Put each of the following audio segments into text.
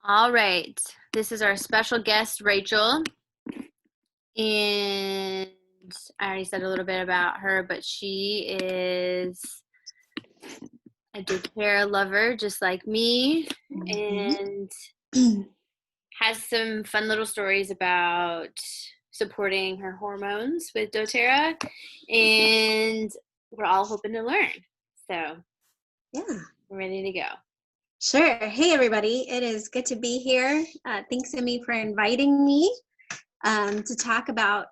All right. This is our special guest, Rachel. And I already said a little bit about her, but she is a doTERRA lover, just like me, and has some fun little stories about supporting her hormones with doTERRA. And we're all hoping to learn. So, Yeah. we're ready to go. Sure. Hey, everybody. It is good to be here. Thanks, Emmy, for inviting me to talk about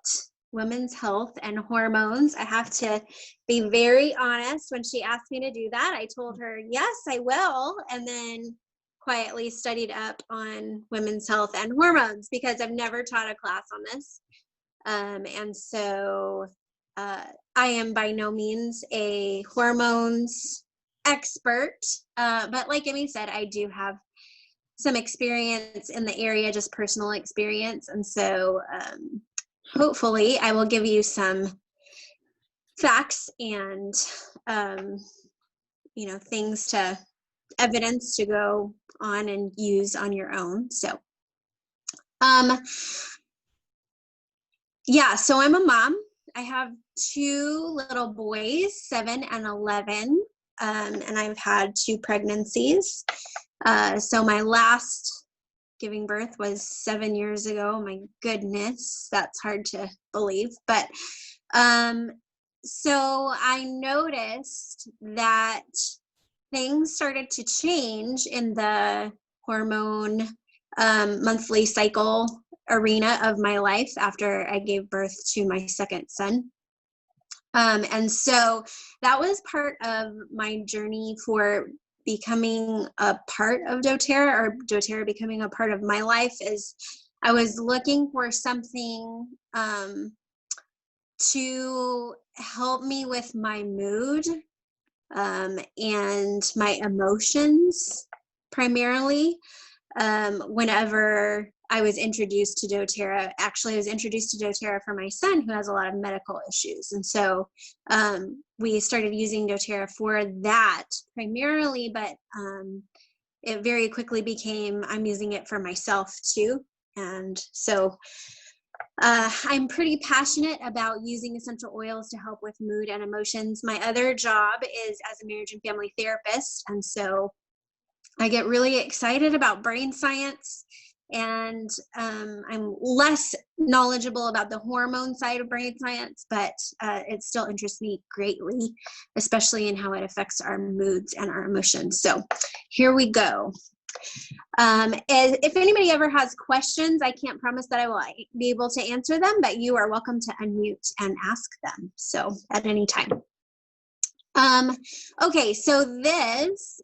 women's health and hormones. I have to be very honest. When she asked me to do that, I told her, yes, I will. And then quietly studied up on women's health and hormones because I've never taught a class on this. And so I am by no means a hormones expert, but like Emmy said, I do have some experience in the area, just personal experience. And so hopefully I will give you some facts and, things to evidence to go on and use on your own. So, so I'm a mom. I have two little boys, 7 and 11, and I've had 2 pregnancies. So my last giving birth was 7 years ago. My goodness, that's hard to believe. But so I noticed that things started to change in the hormone monthly cycle arena of my life after I gave birth to my second son. And so that was part of my journey for becoming a part of doTERRA, or doTERRA becoming a part of my life. Is I was looking for something to help me with my mood and my emotions primarily. Whenever I was introduced to doTERRA, actually I was introduced to doTERRA for my son who has a lot of medical issues. And so we started using doTERRA for that primarily, but it very quickly became, I'm using it for myself too. And so I'm pretty passionate about using essential oils to help with mood and emotions. My other job is as a marriage and family therapist. And so I get really excited about brain science, and I'm less knowledgeable about the hormone side of brain science, but it still interests me greatly, especially in how it affects our moods and our emotions. So here we go. If anybody ever has questions, I can't promise that I will be able to answer them, but you are welcome to unmute and ask them. So at any time. Okay, so this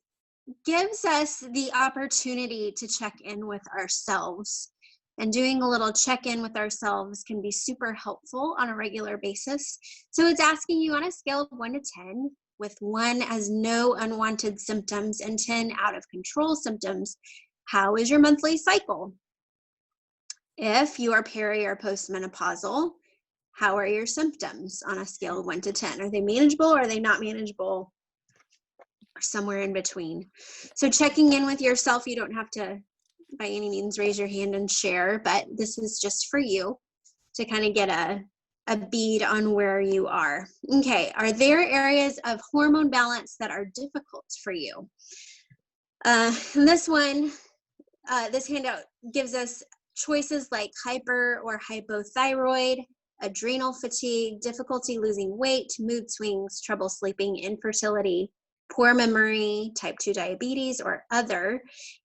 gives us the opportunity to check in with ourselves. And doing a little check-in with ourselves can be super helpful on a regular basis. So it's asking you on a scale of 1 to 10, with 1 as no unwanted symptoms and 10 out of control symptoms, how is your monthly cycle? If you are peri or postmenopausal, how are your symptoms on a scale of 1 to 10? Are they manageable or are they not manageable? Or somewhere in between. So checking in with yourself, you don't have to by any means raise your hand and share, but this is just for you to kind of get a bead on where you are. Okay, are there areas of hormone balance that are difficult for you? This handout gives us choices like hyper or hypothyroid, adrenal fatigue, difficulty losing weight, mood swings, trouble sleeping, infertility, poor memory, type 2 diabetes, or other.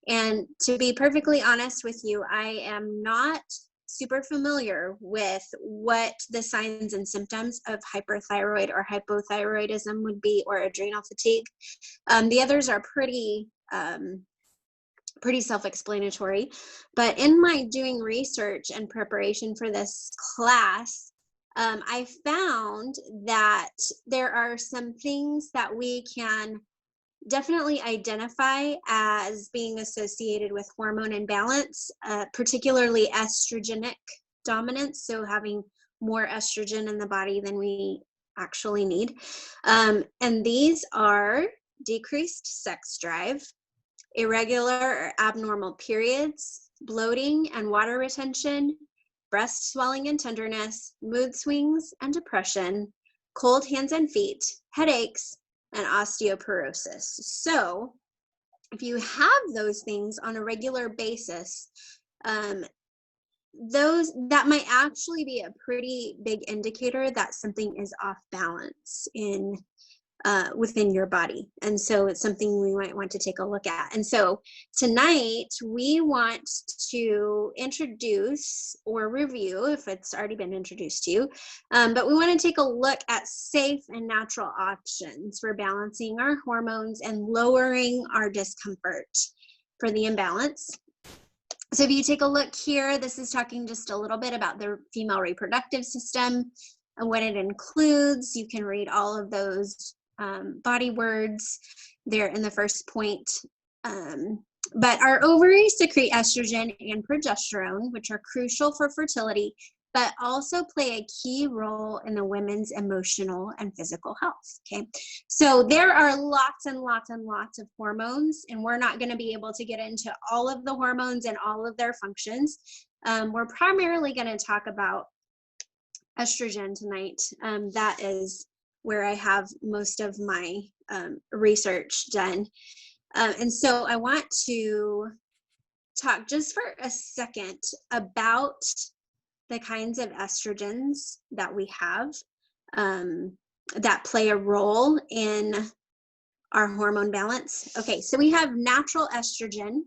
And to be perfectly honest with you, I am not super familiar with what the signs and symptoms of hyperthyroid or hypothyroidism would be, or adrenal fatigue. The others are pretty self-explanatory. But in my doing research and preparation for this class, I found that there are some things that we can definitely identify as being associated with hormone imbalance, particularly estrogenic dominance, so having more estrogen in the body than we actually need. And these are decreased sex drive, irregular or abnormal periods, bloating and water retention, breast swelling and tenderness, mood swings and depression, cold hands and feet, headaches, and osteoporosis. So if you have those things on a regular basis, that might actually be a pretty big indicator that something is off balance within your body. And so it's something we might want to take a look at. And so tonight we want to introduce or review, if it's already been introduced to you, but we want to take a look at safe and natural options for balancing our hormones and lowering our discomfort for the imbalance. So if you take a look here, this is talking just a little bit about the female reproductive system and what it includes. You can read all of those body words there in the first point. But our ovaries secrete estrogen and progesterone, which are crucial for fertility, but also play a key role in the women's emotional and physical health, okay? So there are lots and lots and lots of hormones, and we're not gonna be able to get into all of the hormones and all of their functions. We're primarily gonna talk about estrogen tonight. That is where I have most of my research done. And so I want to talk just for a second about the kinds of estrogens that we have that play a role in our hormone balance. Okay, so we have natural estrogen,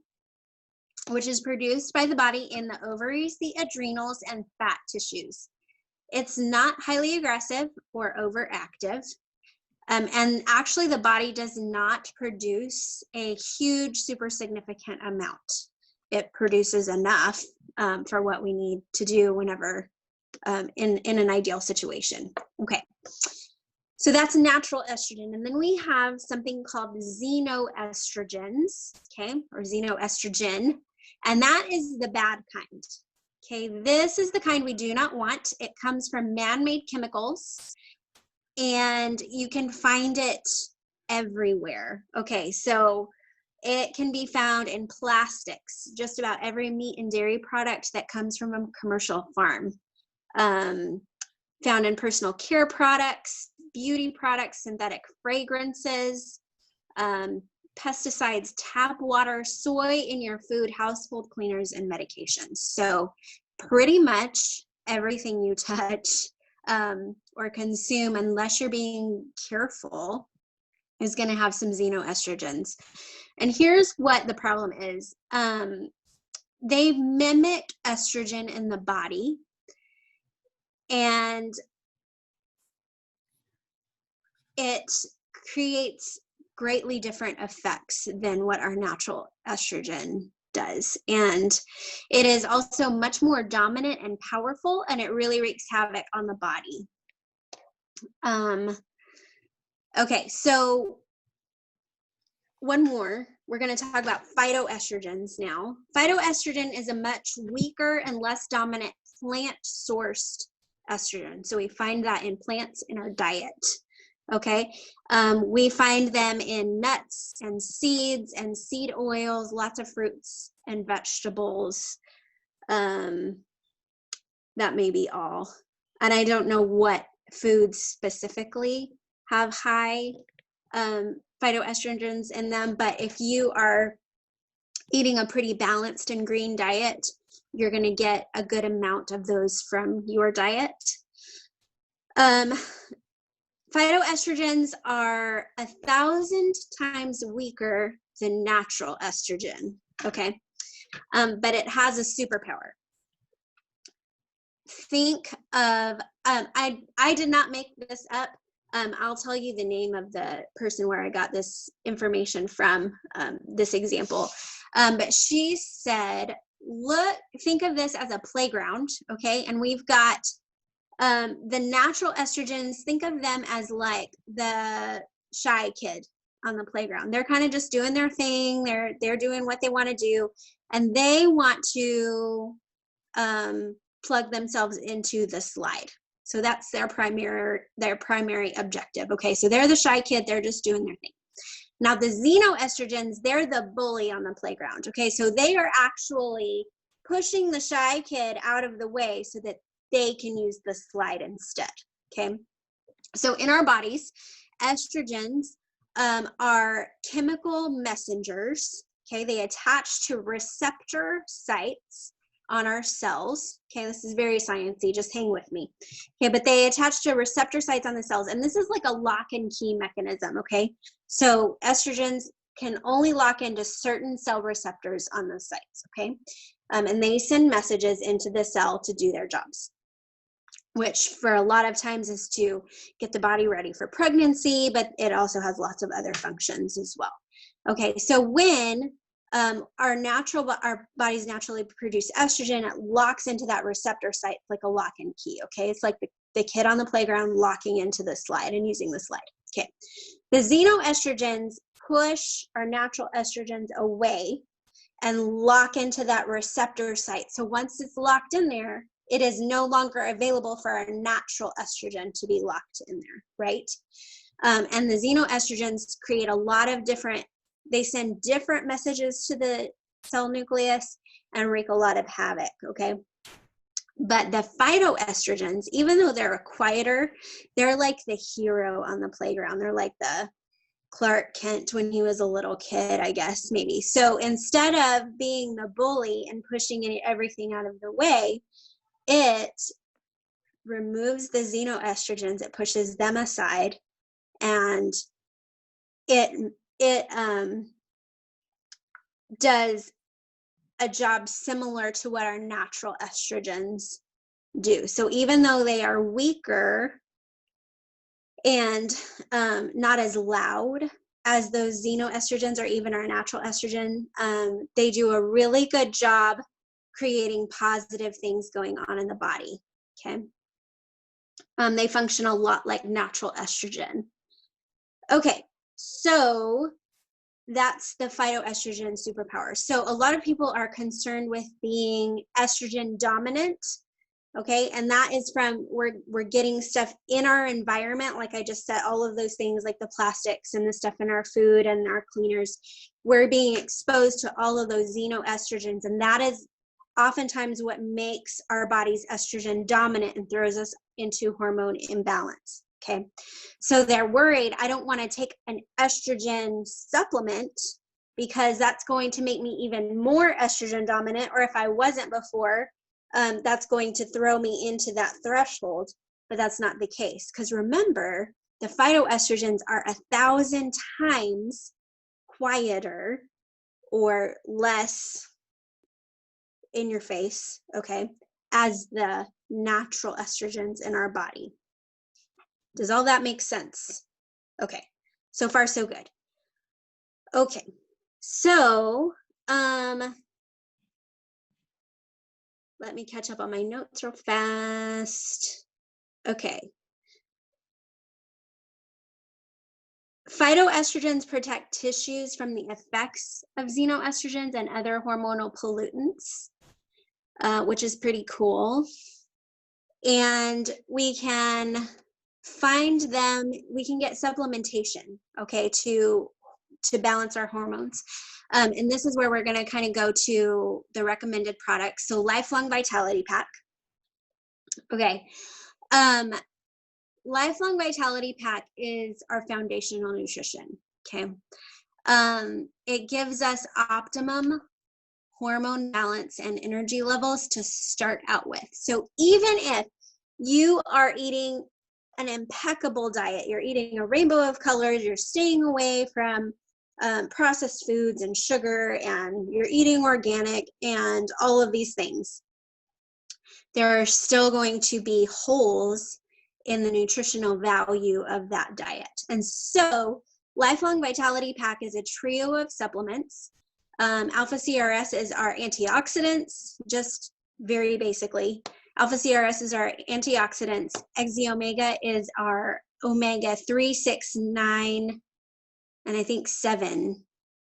which is produced by the body in the ovaries, the adrenals, and fat tissues. It's not highly aggressive or overactive. And actually the body does not produce a huge, super significant amount. It produces enough for what we need to do whenever in an ideal situation. Okay, so that's natural estrogen. And then we have something called xenoestrogens, okay, or xenoestrogen, and that is the bad kind. Okay, this is the kind we do not want. It comes from man-made chemicals, and you can find it everywhere. Okay, so it can be found in plastics, just about every meat and dairy product that comes from a commercial farm. Found in personal care products, beauty products, synthetic fragrances, pesticides, tap water, soy in your food, household cleaners, and medications. So pretty much everything you touch or consume, unless you're being careful, is going to have some xenoestrogens. And here's what the problem is. They mimic estrogen in the body, and it creates greatly different effects than what our natural estrogen does. And it is also much more dominant and powerful, and it really wreaks havoc on the body. Okay, so one more. We're going to talk about phytoestrogens now. Phytoestrogen is a much weaker and less dominant plant-sourced estrogen. So we find that in plants in our diet. Okay, we find them in nuts and seeds and seed oils, lots of fruits and vegetables. That may be all. And I don't know what foods specifically have high phytoestrogens in them, but if you are eating a pretty balanced and green diet, you're going to get a good amount of those from your diet. Phytoestrogens are 1,000 times weaker than natural estrogen, okay? But it has a superpower. Think of, I did not make this up. I'll tell you the name of the person where I got this information from, this example. But she said, think of this as a playground, okay? And we've got the natural estrogens, think of them as like the shy kid on the playground. They're kind of just doing their thing. They're doing what they want to do, and they want to plug themselves into the slide. So that's their primary objective. Okay, so they're the shy kid. They're just doing their thing. Now the xenoestrogens, they're the bully on the playground. Okay, so they are actually pushing the shy kid out of the way so that they can use the slide instead. Okay, so in our bodies, estrogens are chemical messengers. Okay, they attach to receptor sites on our cells. Okay, this is very sciencey, just hang with me. Okay, but they attach to receptor sites on the cells, and this is like a lock and key mechanism. Okay, so estrogens can only lock into certain cell receptors on those sites. Okay, and they send messages into the cell to do their jobs, which for a lot of times is to get the body ready for pregnancy, but it also has lots of other functions as well. Okay, so when our bodies naturally produce estrogen, it locks into that receptor site like a lock and key. Okay, it's like the kid on the playground locking into the slide and using the slide. Okay, the xenoestrogens push our natural estrogens away and lock into that receptor site. So once it's locked in there, it is no longer available for our natural estrogen to be locked in there, right? And the xenoestrogens create a lot of different, they send different messages to the cell nucleus and wreak a lot of havoc, okay? But the phytoestrogens, even though they're quieter, they're like the hero on the playground. They're like the Clark Kent when he was a little kid, I guess, maybe. So instead of being the bully and pushing everything out of the way, it removes the xenoestrogens, it pushes them aside, and it does a job similar to what our natural estrogens do. So even though they are weaker and not as loud as those xenoestrogens or even our natural estrogen, they do a really good job creating positive things going on in the body. Okay, they function a lot like natural estrogen. Okay, so that's the phytoestrogen superpower. So a lot of people are concerned with being estrogen dominant. Okay, and that is from we're getting stuff in our environment, like I just said, all of those things like the plastics and the stuff in our food and our cleaners. We're being exposed to all of those xenoestrogens, and that is oftentimes what makes our body's estrogen dominant and throws us into hormone imbalance. Okay, so they're worried, I don't want to take an estrogen supplement because that's going to make me even more estrogen dominant, or if I wasn't before, that's going to throw me into that threshold. But that's not the case, because remember, the phytoestrogens are 1,000 times quieter or less in your face, okay, as the natural estrogens in our body. Does all that make sense? Okay, so far so good. Okay, so let me catch up on my notes real fast. Okay. Phytoestrogens protect tissues from the effects of xenoestrogens and other hormonal pollutants, which is pretty cool. And we can find them, we can get supplementation, okay, to balance our hormones. And this is where we're going to kind of go to the recommended products. So Lifelong Vitality Pack. Okay. Lifelong Vitality Pack is our foundational nutrition. Okay. It gives us optimum hormone balance and energy levels to start out with. So even if you are eating an impeccable diet, you're eating a rainbow of colors, you're staying away from processed foods and sugar, and you're eating organic and all of these things, there are still going to be holes in the nutritional value of that diet. And so Lifelong Vitality Pack is a trio of supplements. Alpha CRS is our antioxidants, just very basically. Alpha CRS is our antioxidants. XZ Omega is our omega 3, 6, 9, and I think 7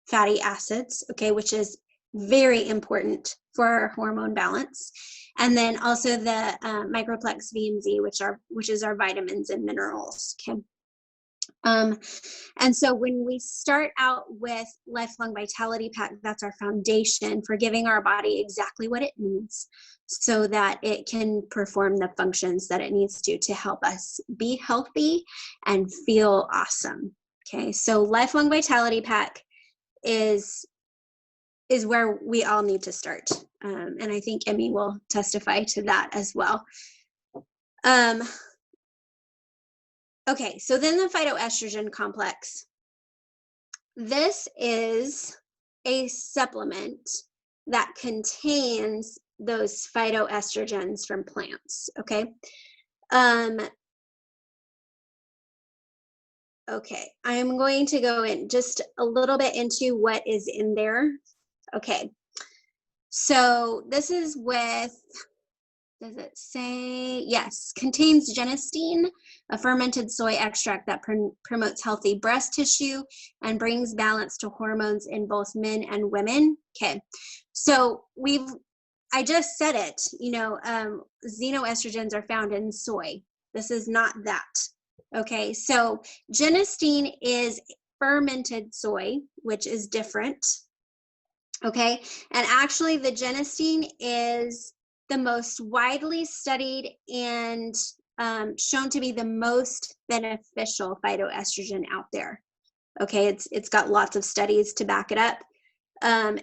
fatty acids, okay, which is very important for our hormone balance. And then also the Microplex VMZ, which is our vitamins and minerals. Okay. Um, and so when we start out with Lifelong Vitality Pack, that's our foundation for giving our body exactly what it needs so that it can perform the functions that it needs to help us be healthy and feel awesome. Okay, so Lifelong Vitality Pack is where we all need to start. And I think Emmy will testify to that as well. Okay, so then the phytoestrogen complex. This is a supplement that contains those phytoestrogens from plants, okay? Okay, I'm going to go in just a little bit into what is in there. Okay, so this is with, does it say? Yes, contains genistein, a fermented soy extract that promotes healthy breast tissue and brings balance to hormones in both men and women. Okay, so I just said it, xenoestrogens are found in soy. This is not that. Okay, so genistein is fermented soy, which is different. Okay, and actually the genistein is the most widely studied and shown to be the most beneficial phytoestrogen out there. Okay, it's got lots of studies to back it up. And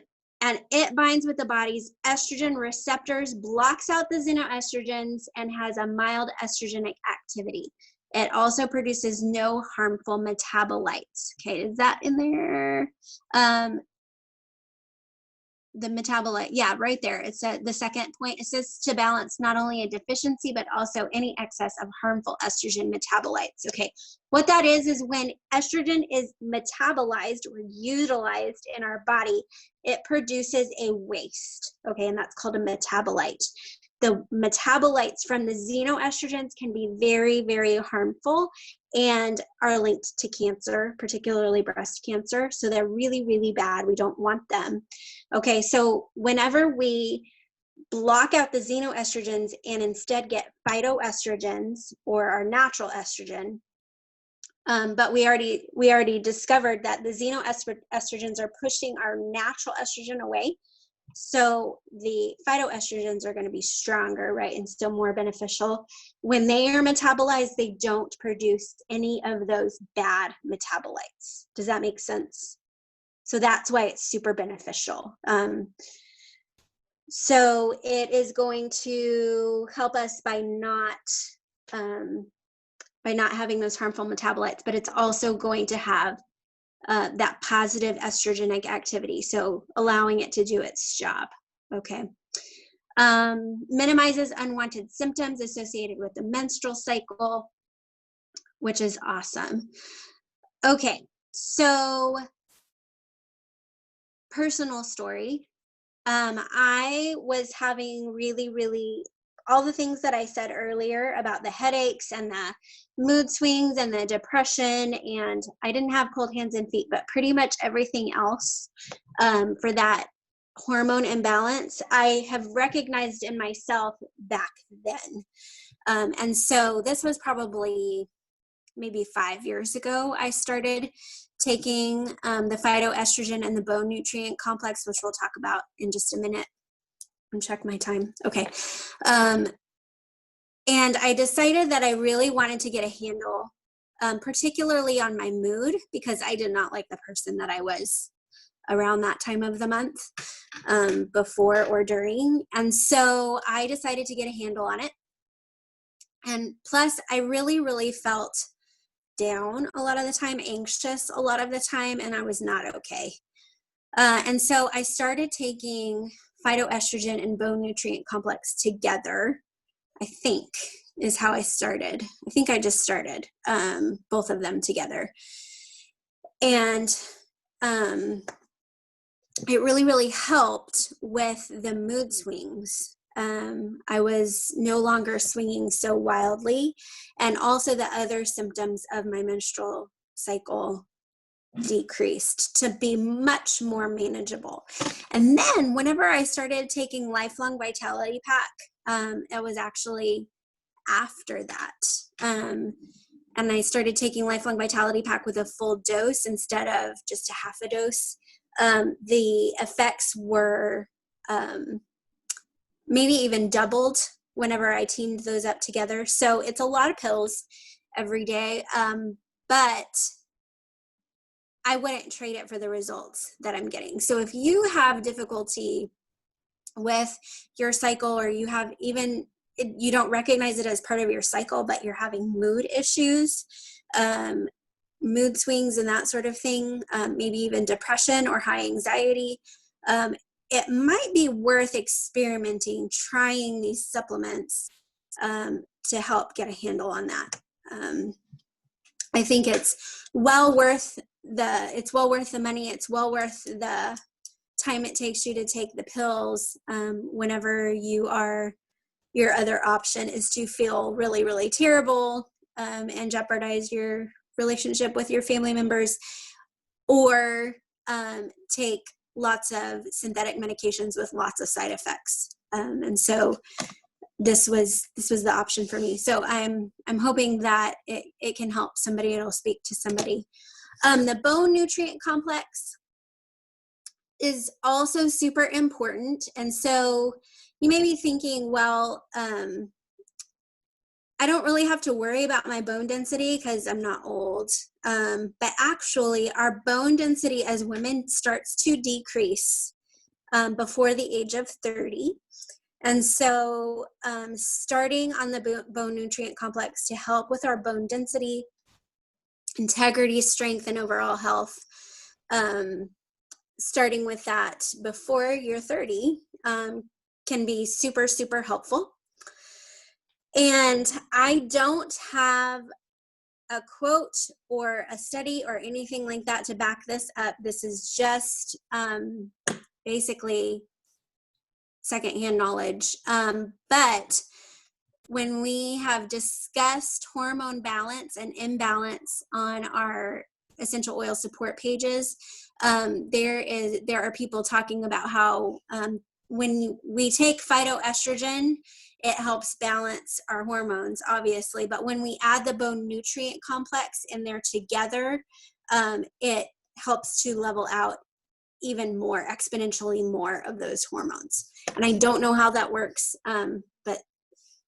it binds with the body's estrogen receptors, blocks out the xenoestrogens, and has a mild estrogenic activity. It also produces no harmful metabolites. Okay, is that in there? The metabolite, yeah, right there. It's the second point. It says to balance not only a deficiency, but also any excess of harmful estrogen metabolites. Okay, what that is when estrogen is metabolized or utilized in our body, it produces a waste, okay, and that's called a metabolite. The metabolites from the xenoestrogens can be very, very harmful and are linked to cancer, particularly breast cancer. So they're really, really bad. We don't want them. Okay, so whenever we block out the xenoestrogens and instead get phytoestrogens or our natural estrogen, but we already discovered that the xenoestrogens are pushing our natural estrogen away. So the phytoestrogens are going to be stronger, right, and still more beneficial. When they are metabolized, they don't produce any of those bad metabolites. Does that make sense? So that's why it's super beneficial. So it is going to help us by not having those harmful metabolites, but it's also going to have that positive estrogenic activity, so allowing it to do its job. Okay. Minimizes unwanted symptoms associated with the menstrual cycle, which is awesome. Okay, so personal story. I was having really all the things that I said earlier about the headaches and the mood swings and the depression, and I didn't have cold hands and feet, but pretty much everything else for that hormone imbalance, I have recognized in myself back then. And so this was probably maybe 5 years ago. I started taking the phytoestrogen and the bone nutrient complex, which we'll talk about in just a minute. And check my time. Okay. And I decided that I really wanted to get a handle, particularly on my mood, because I did not like the person that I was around that time of the month, before or during. And so I decided to get a handle on it. And plus, I really felt down a lot of the time, anxious a lot of the time, and I was not okay. And so I started taking phytoestrogen and bone nutrient complex together, I think is how I started. I think I just started both of them together. And it really helped with the mood swings. I was no longer swinging so wildly, and also the other symptoms of my menstrual cycle decreased to be much more manageable. And then whenever I started taking Lifelong Vitality Pack, it was actually after that. and I started taking Lifelong Vitality Pack with a full dose instead of just a half a dose, the effects were maybe even doubled whenever I teamed those up together. So it's a lot of pills every day, but I wouldn't trade it for the results that I'm getting. So if you have difficulty with your cycle, or you have you don't recognize it as part of your cycle, but you're having mood issues, mood swings and that sort of thing, maybe even depression or high anxiety, it might be worth experimenting, trying these supplements to help get a handle on that. I think it's well worth the money. It's well worth the time it takes you to take the pills whenever your other option is to feel really, really terrible and jeopardize your relationship with your family members, or take lots of synthetic medications with lots of side effects. And so this was the option for me. So I'm hoping that it can help somebody. It'll speak to somebody. The bone nutrient complex is also super important. And so you may be thinking, well, I don't really have to worry about my bone density because I'm not old. But actually, our bone density as women starts to decrease before the age of 30. And so starting on the bone nutrient complex to help with our bone density, integrity, strength, and overall health, starting with that before you're 30 can be super, super helpful. And I don't have a quote or a study or anything like that to back this up. This is just basically secondhand knowledge. But when we have discussed hormone balance and imbalance on our essential oil support pages, there are people talking about how when we take phytoestrogen, it helps balance our hormones, obviously. But when we add the bone nutrient complex in there together, it helps to level out even more, exponentially more of those hormones. And I don't know how that works, but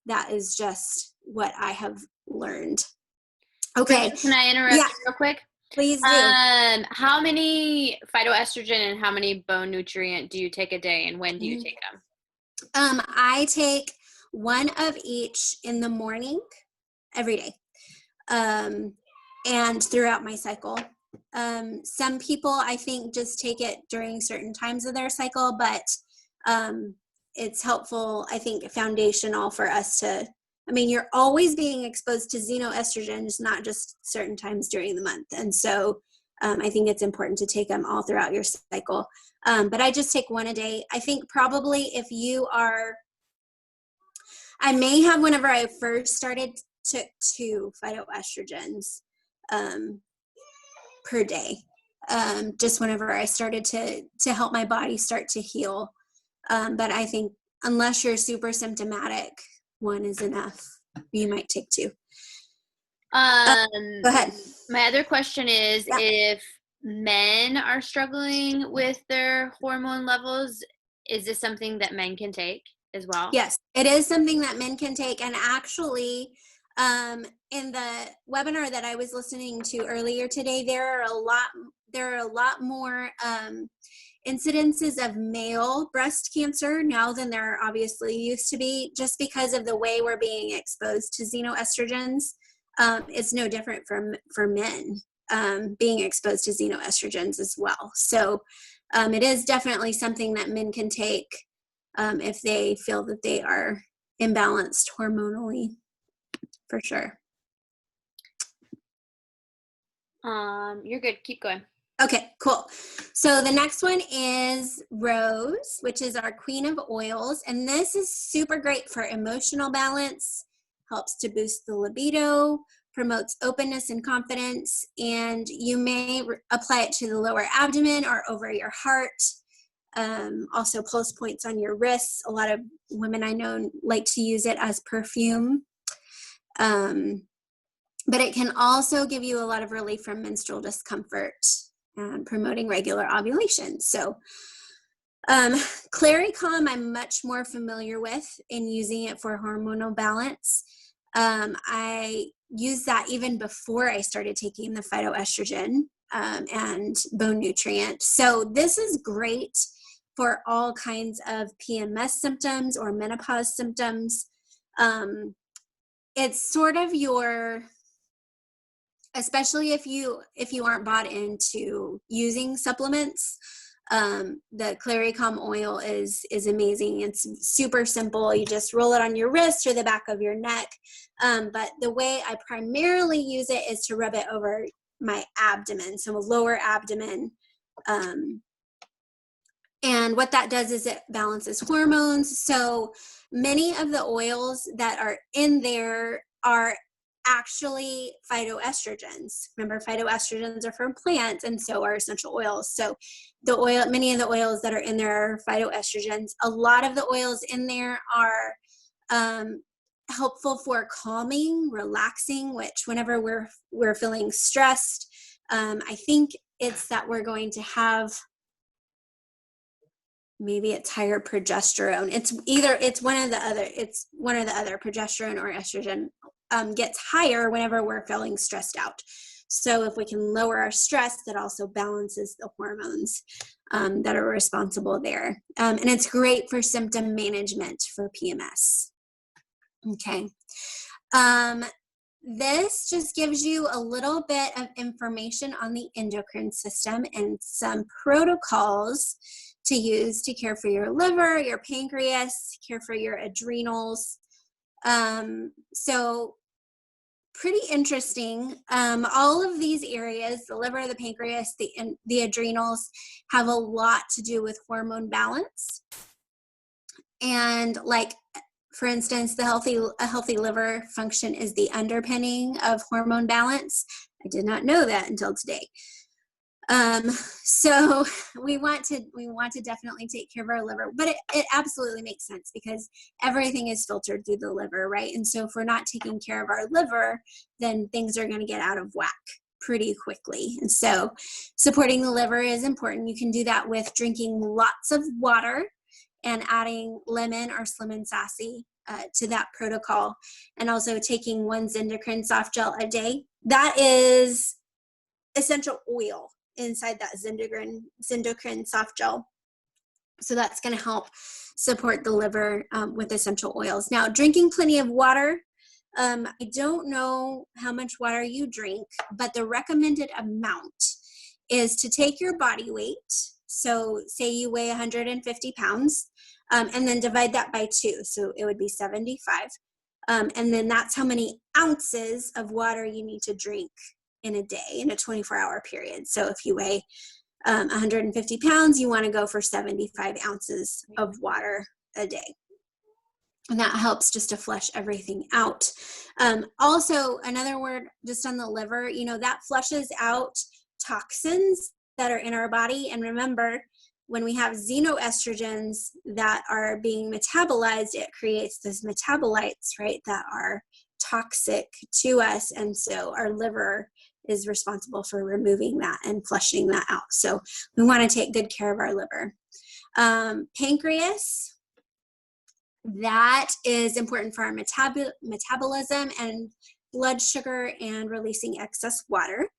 that is just what I have learned. Okay. Can I interrupt you real quick? Please do. How many phytoestrogen and how many bone nutrient do you take a day, and when do you take them? I take one of each in the morning every day, and throughout my cycle. Some people, I think, just take it during certain times of their cycle, but it's helpful, I think, foundational for us to, you're always being exposed to xenoestrogens, not just certain times during the month. And so I think it's important to take them all throughout your cycle. But I just take one a day. I think probably if you are, I may have, whenever I first started, took 2 phytoestrogens per day, just whenever I started to help my body start to heal. But I think unless you're super symptomatic, 1 is enough. You might take 2. Go ahead. My other question is, if men are struggling with their hormone levels, is this something that men can take as well? Yes, it is something that men can take. And actually, in the webinar that I was listening to earlier today, there are a lot more incidences of male breast cancer now than there obviously used to be, just because of the way we're being exposed to xenoestrogens. It's no different for men being exposed to xenoestrogens as well. So it is definitely something that men can take if they feel that they are imbalanced hormonally, for sure. You're good. Keep going. Okay, cool. So the next one is Rose, which is our queen of oils. And this is super great for emotional balance, helps to boost the libido, promotes openness and confidence. And you may apply it to the lower abdomen or over your heart. Also pulse points on your wrists. A lot of women I know like to use it as perfume. but it can also give you a lot of relief from menstrual discomfort and promoting regular ovulation. So Clarycalm I'm much more familiar with in using it for hormonal balance. I used that even before I started taking the phytoestrogen and bone nutrient. So this is great for all kinds of PMS symptoms or menopause symptoms. It's sort of your, especially if you aren't bought into using supplements, the Clarycalm oil is amazing. It's super simple. You just roll it on your wrist or the back of your neck. But the way I primarily use it is to rub it over my abdomen, so lower abdomen. And what that does is it balances hormones. So many of the oils that are in there are actually phytoestrogens. Remember, phytoestrogens are from plants, and so are essential oils. So many of the oils that are in there are phytoestrogens. A lot of the oils in there are helpful for calming, relaxing, which whenever we're feeling stressed, I think it's that we're going to have, maybe it's higher progesterone. It's one or the other, progesterone or estrogen gets higher whenever we're feeling stressed out. So if we can lower our stress, that also balances the hormones that are responsible there. And it's great for symptom management for PMS. Okay. This just gives you a little bit of information on the endocrine system and some protocols to use to care for your liver, your pancreas, care for your adrenals. So pretty interesting. All of these areas, the liver, the pancreas, the adrenals, have a lot to do with hormone balance. And like, for instance, a healthy liver function is the underpinning of hormone balance. I did not know that until today. So we want to definitely take care of our liver, but it absolutely makes sense because everything is filtered through the liver, right? And so if we're not taking care of our liver, then things are going to get out of whack pretty quickly. And so supporting the liver is important. You can do that with drinking lots of water and adding lemon or Slim and Sassy to that protocol, and also taking one Zendocrine soft gel a day. That is essential oil inside that Zendocrine soft gel. So that's going to help support the liver with essential oils. Now, drinking plenty of water. I don't know how much water you drink, but the recommended amount is to take your body weight. So say you weigh 150 pounds, and then divide that by 2. So it would be 75. And then that's how many ounces of water you need to drink in a day, in a 24-hour period. So if you weigh 150 pounds, you want to go for 75 ounces of water a day. And that helps just to flush everything out. Also, another word just on the liver, that flushes out toxins that are in our body. And remember, when we have xenoestrogens that are being metabolized, it creates those metabolites, right, that are toxic to us. And so our liver is responsible for removing that and flushing that out. So we want to take good care of our liver. Pancreas, that is important for our metabolism and blood sugar and releasing excess water.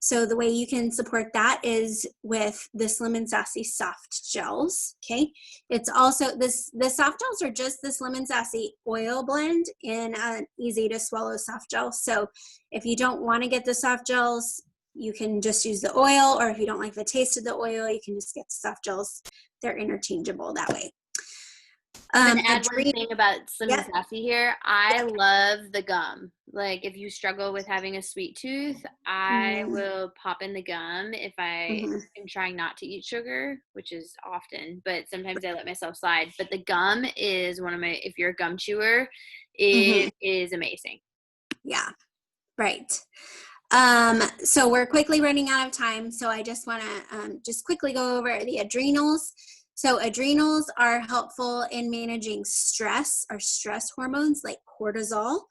So the way you can support that is with the Slim and Sassy soft gels. Okay, it's also the soft gels are just the Slim and Sassy oil blend in an easy to swallow soft gel. So if you don't want to get the soft gels, you can just use the oil, or if you don't like the taste of the oil, you can just get the soft gels. They're interchangeable that way. I'm gonna add one thing about Slim and Yep. Sassy here. I love the gum. Like, if you struggle with having a sweet tooth, I will pop in the gum if I am trying not to eat sugar, which is often, but sometimes I let myself slide. But the gum is one of my, if you're a gum chewer, it is amazing. Yeah, right. So we're quickly running out of time. So I just want to just quickly go over the adrenals. So adrenals are helpful in managing stress or stress hormones like cortisol.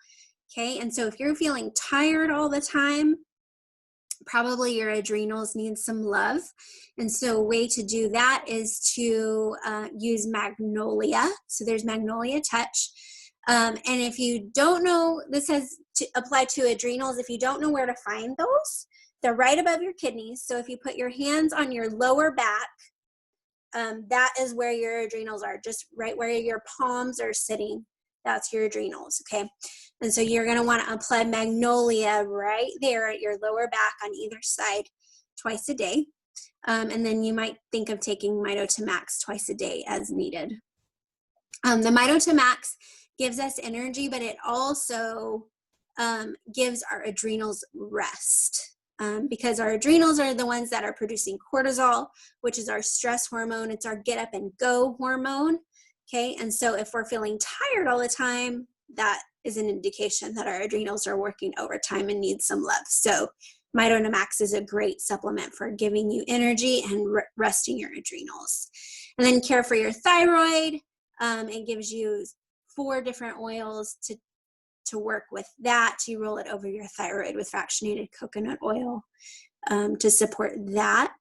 Okay, and so if you're feeling tired all the time, probably your adrenals need some love. And so a way to do that is to use Magnolia. So there's Magnolia Touch. And if you don't know, this has to apply to adrenals. If you don't know where to find those, they're right above your kidneys. So if you put your hands on your lower back, that is where your adrenals are, just right where your palms are sitting. That's your adrenals, okay? And so you're gonna wanna apply Magnolia right there at your lower back on either side twice a day. And then you might think of taking Max twice a day as needed. The Max gives us energy, but it also gives our adrenals rest. Because our adrenals are the ones that are producing cortisol, which is our stress hormone. It's our get up and go hormone. Okay, and so if we're feeling tired all the time, that is an indication that our adrenals are working overtime and need some love. So Max is a great supplement for giving you energy and resting your adrenals. And then Care for your thyroid. It gives you 4 different oils to work with that. You roll it over your thyroid with fractionated coconut oil to support that.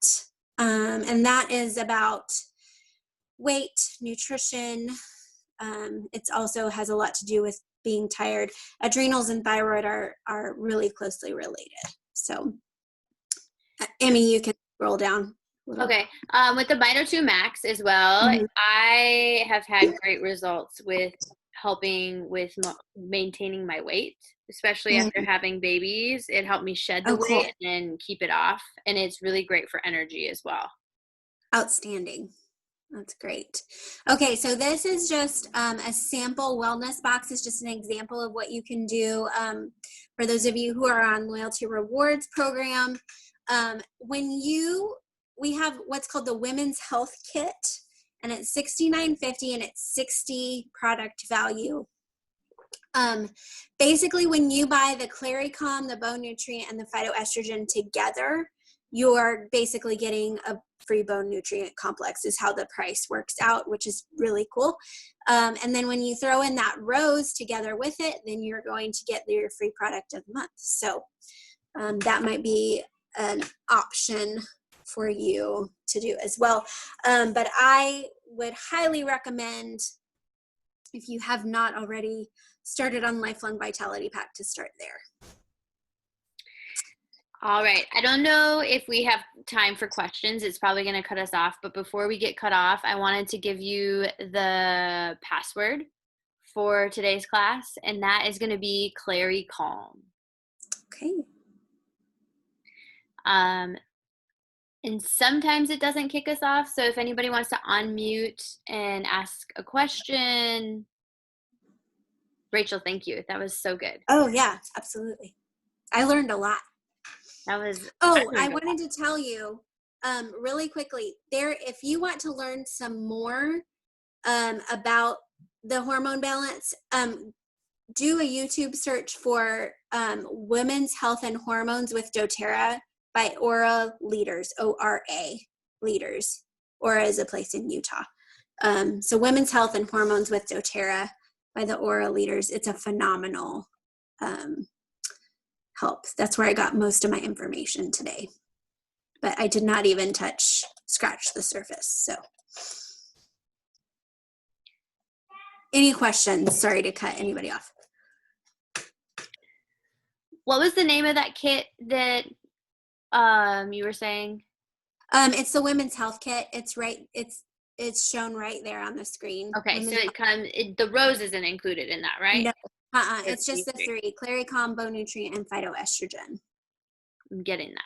And that is about weight, nutrition. It also has a lot to do with being tired. Adrenals and thyroid are really closely related. So, Amy, you can roll down a little. Okay. With the Max as well, Mhm. I have had great results with helping with maintaining my weight, especially after having babies. It helped me shed the Oh, cool. weight and keep it off. And it's really great for energy as well. Outstanding. That's great. Okay, so this is just a sample wellness box. It's just an example of what you can do. For those of you who are on Loyalty Rewards program, we have what's called the Women's Health Kit, and it's $69.50 and it's 60 product value. Basically, when you buy the Claricom, the bone nutrient, and the phytoestrogen together, you're basically getting a free bone nutrient complex is how the price works out, which is really cool. And then when you throw in that rose together with it, then you're going to get your free product of the month. So that might be an option for you to do as well. But I would highly recommend, if you have not already started on Lifelong Vitality Pack, to start there. All right. I don't know if we have time for questions. It's probably going to cut us off. But before we get cut off, I wanted to give you the password for today's class, and that is going to be Clary Calm. Okay. And sometimes it doesn't kick us off. So if anybody wants to unmute and ask a question. Rachel, thank you. That was so good. Oh, yeah, absolutely. I learned a lot. I wanted to tell you really quickly there, if you want to learn some more about the hormone balance, do a YouTube search for Women's Health and Hormones with doTERRA by Aura Leaders, O-R-A Leaders. Aura is a place in Utah. So Women's Health and Hormones with doTERRA by the Aura Leaders. It's a phenomenal help. That's where I got most of my information today. But I did not even scratch the surface. So any questions? Sorry to cut anybody off. What was the name of that kit that you were saying? It's the Women's Health Kit. It's shown right there on the screen. Okay, so the rose isn't included in that, right? No, it's just the 3: Claricom, bone nutrient, and phytoestrogen. I'm getting that.